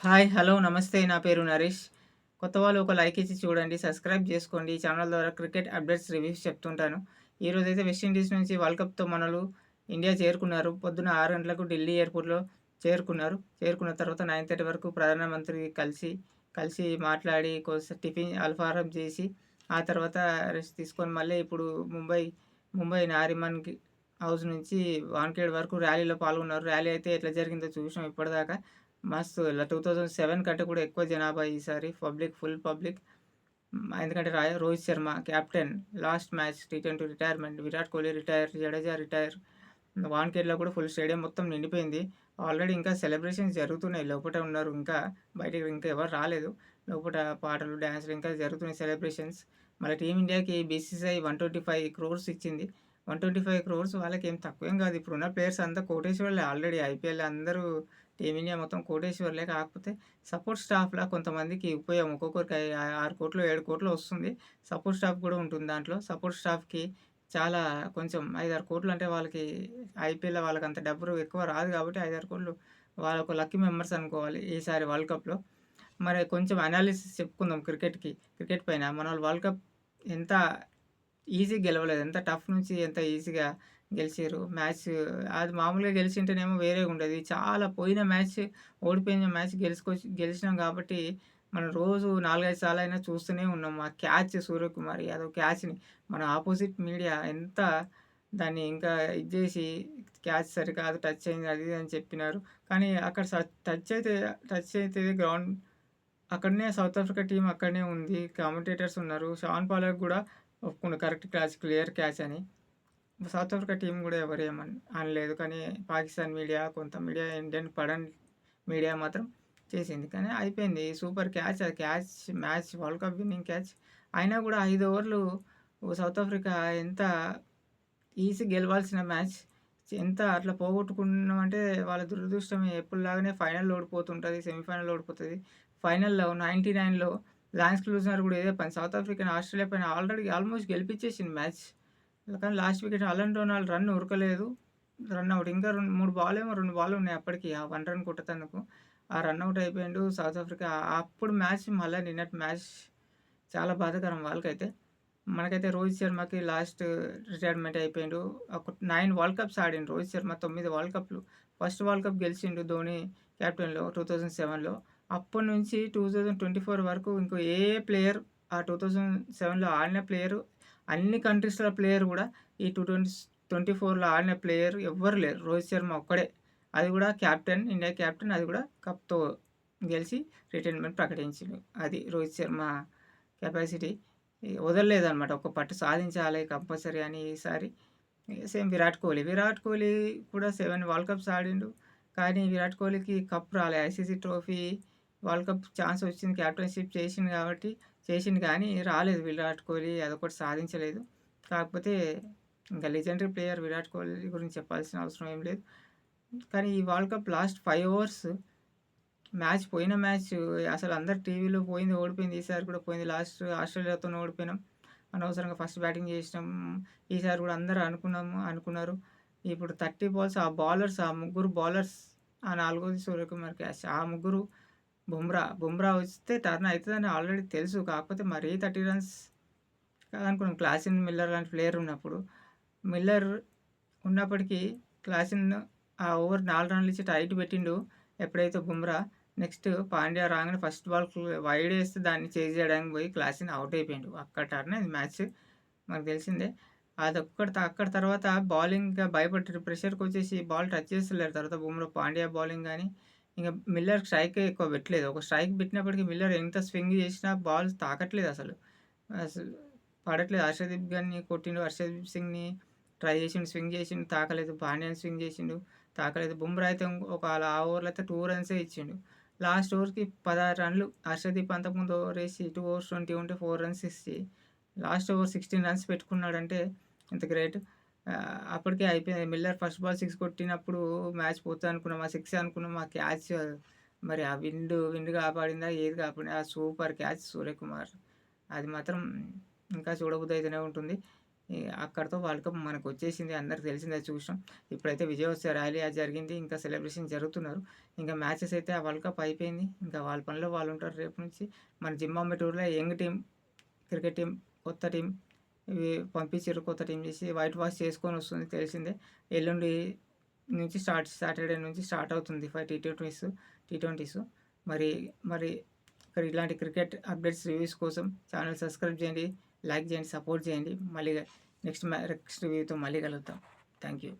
Hi. Hello. నమస్తే. నా పేరు నరేష్. కొత్త వాళ్ళు ఒక లైక్ ఇచ్చి చూడండి. సబ్స్క్రైబ్ చేసుకోండి. ఈ ఛానల్ ద్వారా క్రికెట్ అప్డేట్స్, రివ్యూస్ చెప్తుంటాను. ఈరోజైతే వెస్టిండీస్ నుంచి వరల్డ్ కప్‌తో మనోళ్ళు ఇండియా చేరుకున్నారు. పొద్దున 6 గంటలకు ఢిల్లీ ఎయిర్‌పోర్ట్‌లో చేరుకున్నారు. చేరుకున్న తర్వాత 9:30 వరకు ప్రధానమంత్రి కలిసి మాట్లాడి టిఫిన్ అల్పాహారం చేసి, ఆ తర్వాత రెస్ట్ తీసుకొని మళ్ళీ ఇప్పుడు ముంబై నారిమన్‌కి హౌస్ నుంచి వాంఖేడ్ వరకు ర్యాలీలో పాల్గొన్నారు. ర్యాలీ అయితే ఎట్లా జరిగిందో చూసాం ఇప్పటిదాకా. మస్తు ఇలా 2007 కంటే కూడా ఎక్కువ జనాభా ఈసారి. Full public. ఎందుకంటే Rohit Sharma captain. Last match టీ20 retirement. Virat Kohli retire, Jadeja retire. వాన్‌ఖేడ్‌లో కూడా ఫుల్ స్టేడియం మొత్తం నిండిపోయింది. ఆల్రెడీ ఇంకా సెలబ్రేషన్స్ జరుగుతున్నాయి. లోపట ఉన్నారు ఇంకా. బయటికి ఇంకా ఎవరు రాలేదు. లోపట పాటలు, డాన్సులు ఇంకా జరుగుతున్నాయి సెలబ్రేషన్స్. మళ్ళీ టీమిండియాకి బీసీసీఐ 125 క్రోర్స్ ఇచ్చింది. 125 క్రోర్స్ వాళ్ళకేం తక్కువేం కాదు. ఇప్పుడున్న ప్లేయర్స్ అంతా కోటేశ్వర్లే ఆల్రెడీ. ఐపీఎల్ అందరూ టీమిండియా మొత్తం కోటేశ్వర్లే. కాకపోతే సపోర్ట్ స్టాఫ్‌లా కొంతమందికి ఉపయోగం. ఒక్కొక్కరికి 6,00,00,000, 7,00,00,000 వస్తుంది. సపోర్ట్ స్టాఫ్ కూడా ఉంటుంది దాంట్లో. సపోర్ట్ స్టాఫ్‌కి చాలా కొంచెం 5, 6,00,00,000 అంటే వాళ్ళకి ఐపీఎల్‌లో వాళ్ళకంత డబ్బులు ఎక్కువ రాదు కాబట్టి 5, 6,00,00,000 వాళ్ళొక లక్కీ మెంబర్స్ అనుకోవాలి ఈసారి వరల్డ్ కప్‌లో. మరి కొంచెం అనాలిసిస్ చెప్పుకుందాం క్రికెట్ పైన. మనోళ్ళు వరల్డ్ కప్ ఎంత ఈజీగా గెలవలేదు. ఎంత టఫ్ నుంచి ఎంత ఈజీగా గెలిచిర్రు. అది మామూలుగా గెలిచింటేనేమో వేరేగుండేది. చాలా పోయిన మ్యాచ్, ఓడిపోయిన మ్యాచ్ గెలిచినాం కాబట్టి, మనం రోజు 4, 5 సార్లయినా చూస్తూనే ఉన్నాం. ఆ క్యాచ్ సూర్యకుమార్ యాదవ్ క్యాచ్‌ని మన అపోజిట్ మీడియా ఎంత దాన్ని ఇంకా ఇది జేసి క్యాచ్ సరికాదు, టచ్ అయింది అది ఇది అని చెప్పినారు. కానీ అక్కడ టచ్ అయితే గ్రౌండ్ అక్కడనే సౌత్ ఆఫ్రికా టీమ్ అక్కడనే ఉంది. కామెంటేటర్స్ ఉన్నారు. షాన్ పాలక్ గూడా ఒప్పుకుండు కరెక్ట్ క్యాచ్, క్లియర్ క్యాచ్ అని. సౌత్ ఆఫ్రికా టీమ్ గూడా అనలేదు. కానీ పాకిస్తాన్ మీడియా, కొంత మీడియా, ఇండియన్ పడన్ మీడియా మాత్రం చేసింది. కానీ అయిపోయింది. Super catch. అది catch match world cup winning catch. అయినా గూడా 5 ఓవర్లు సౌత్ ఆఫ్రికా ఎంత గెలవాల్సిన మ్యాచ్ ఎంత అట్లా పోగొట్టుకున్నామంటే వాళ్ళ దురదృష్టమే. ఎప్పుడులాగానే ఫైనల్‌లో ఓడిపోతుంటది. సెమీఫైనల్‌లో ఓడిపోతది. ఫైనల్‌లో 99లో లాన్స్ క్లూజనర్ గూడా ఇదే పని. సౌత్ ఆఫ్రికాని ఆస్ట్రేలియా పైన ఆల్రెడీ ఆల్మోస్ట్ గెలిపించేసింది మ్యాచ్. కానీ last wicket Allan Donald run ఉరకలేదు. Run out. ఇంకా 3 బాలేమో 2 బాలున్నాయి అప్పటికి. ఆ 1 రన్ కొట్టేతందుకు. ఆ రన్ ఔట్ అయిపోయిండు సౌత్ ఆఫ్రికా. అప్పుడు మ్యాచ్ మళ్ళా నిన్నటి మ్యాచ్ చాలా బాధాకరం వాళ్ళకైతే. మనకైతే రోహిత్ శర్మకి లాస్ట్ రిటైర్మెంట్ అయిపోయిండు. ఒక 9 వరల్డ్ కప్స్ ఆడిండు రోహిత్ శర్మ. 9 వరల్డ్ కప్‌లు. ఫస్ట్ వరల్డ్ కప్ గెలిచిండు ధోని కెప్టెన్‌లో 2007లో. అప్పటినుంచి 2024 వరకు ఇంకో ఏ ప్లేయర్ ఆ 2007లో ఆడిన ప్లేయరు, అన్ని కంట్రీస్‌ల ప్లేయర్ గూడా ఈ 2024లో ఆడిన ప్లేయర్ ఎవ్వరు లేరు. రోహిత్ శర్మ ఒక్కడే. అది గూడా కెప్టెన్, ఇండియా కెప్టెన్. అది గూడా కప్‌తో గెలిచి రిటైర్మెంట్ ప్రకటించిండు. అది రోహిత్ శర్మ కెపాసిటీ. వదలలేదనమాట. ఒక పట్టు సాధించాలి కంపల్సరీ అని ఈసారి. సేమ్ విరాట్ కోహ్లీ. విరాట్ కోహ్లీ కూడా 7 వరల్డ్ కప్స్ ఆడిండు. కానీ విరాట్ కోహ్లీకి కప్ రాలే. ICC trophy, world cup chance వచ్చింది. కెప్టెన్‌షిప్ చేసిండు కానీ రాలేదు విరాట్ కోహ్లీ. అదొకటి సాధించలేదు. కాకపోతే ఇంకా లెజెండరీ ప్లేయర్ విరాట్ కోహ్లీ గురించి చెప్పాల్సిన అవసరం ఏం లేదు. కానీ ఈ వరల్డ్ కప్ లాస్ట్ 5 ఓవర్స్ పోయిన మ్యాచ్ అసలు అందరు టీవీలో పోయింది, ఓడిపోయింది. ఈసారి కూడా పోయింది. లాస్ట్ ఆస్ట్రేలియాతోని ఓడిపోయినాం. అనవసరంగా ఫస్ట్ బ్యాటింగ్ చేసినాం. ఈసారి కూడా అందరూ అనుకున్నారు. ఇప్పుడు 30 బాల్స్ ఆ ముగ్గురు బౌలర్స్, ఆ నాలుగోది సూర్యకుమార్ క్యాచ్. ఆ ముగ్గురు బుమ్రా వస్తే టర్న్ అయితదని ఆల్రెడీ తెలుసు. కాకపోతే మరీ 30 రన్స్ కాదనుకున్నాం. మిల్లర్ లాంటి ప్లేయర్ ఉన్నప్పుడు. మిల్లర్ ఉన్నప్పటికీ క్లాసెన్ ఆ ఓవర్ 4 రన్‌లు ఇచ్చి టైట్ పెట్టిండు. ఎప్పుడైతే బుమ్రా నెక్స్ట్ పాండ్యా రాంగానే ఫస్ట్ బాల్ వైడ్ ఏస్తే దాన్ని చేజ్ చేయడానికి పోయి క్లాసెన్ ఔట్ అయిపోయిండు. అక్కడ టర్న్ అయింది మ్యాచ్. మనకు తెలిసిందే. అక్కడ తర్వాత బౌలింగ్‌గా భయపడ్డారు. ప్రెషర్‌కొచ్చేసి బాల్ టచ్ చేస్తలేరు. తర్వాత బుమ్రా పాండ్యా బౌలింగ్ గాని, ఇంక మిల్లర్ స్ట్రైకే ఎక్కువ పెట్టలేదు. ఒక స్ట్రైక్ పెట్టినప్పటికి మిల్లర్ ఎంత స్వింగ్ చేసినా బాల్ తాకట్లేదసలు. అసలు పడట్లేదు. హర్షదీప్ గారిని కొట్టిండు. హర్షదీప్ సింగ్‌ని ట్రై చేసిండు. స్వింగ్ చేసిండు. తాకలేదు. పాండ్యాని స్వింగ్ చేసిండు. తాకలేదు. బుమ్రా అయితే ఆ ఓవర్‌లో అయితే 2 రన్సే ఇచ్చిండు. లాస్ట్ ఓవర్‌కి 16 రన్‌లు. హర్షదీప్ అంతకుముందు ఓవరేసి 2 ఓవర్స్ 20 ఉంటే 4 రన్స్ ఇచ్చి లాస్ట్ ఓవర్ 16 రన్స్ పెట్టుకున్నాడంటే ఎంత గ్రేట్. అప్పటికే అయిపోయింది. మిల్లర్ ఫస్ట్ బాల్ 6 కొట్టినప్పుడు మ్యాచ్ పోతదనుకున్నాం. ఆ 6 అనుకున్నాం. ఆ క్యాచ్ మరి ఆ విండ్ కాపాడిందా? ఏది కాపాడిందా? ఆ సూపర్ క్యాచ్ సూర్యకుమార్. అది మాత్రం ఇంకా చూడబుద్దయితూనే ఉంటుంది. అక్కడితో వరల్డ్ కప్ మనకు వచ్చేసింది. అందరికి తెలిసిందే చూసాం. ఇప్పుడైతే విజయోత్సవ ర్యాలీ అది జరిగింది. ఇంకా సెలబ్రేషన్ జరుగుతున్నారు. ఇంకా మ్యాచెస్ అయితే ఆ వరల్డ్ కప్ అయిపోయింది. ఇంకా వాళ్ళ పనిలో వాళ్ళు ఉంటారు రేపు నుంచి. మన జింబాబ్వే టూర్‌లో యంగ్ టీమ్, క్రికెట్ టీమ్, కొత్త టీమ్ ఇవి పంపించారు. కొత్త టీమ్ చేసి వైట్ వాష్ చేసుకొని వస్తుంది తెలిసిందే. ఎల్లుండి నుంచి సాటర్డే నుంచి స్టార్ట్ అవుతుంది టీ20స్. మరి మరి ఇక్కడ ఇలాంటి క్రికెట్ అప్డేట్స్ రివ్యూస్ కోసం ఛానల్ సబ్స్క్రైబ్ చేయండి, లైక్ చేయండి, సపోర్ట్ చేయండి. మళ్ళీ నెక్స్ట్ రివ్యూతో మళ్ళీ కలుద్దాం. Thank you.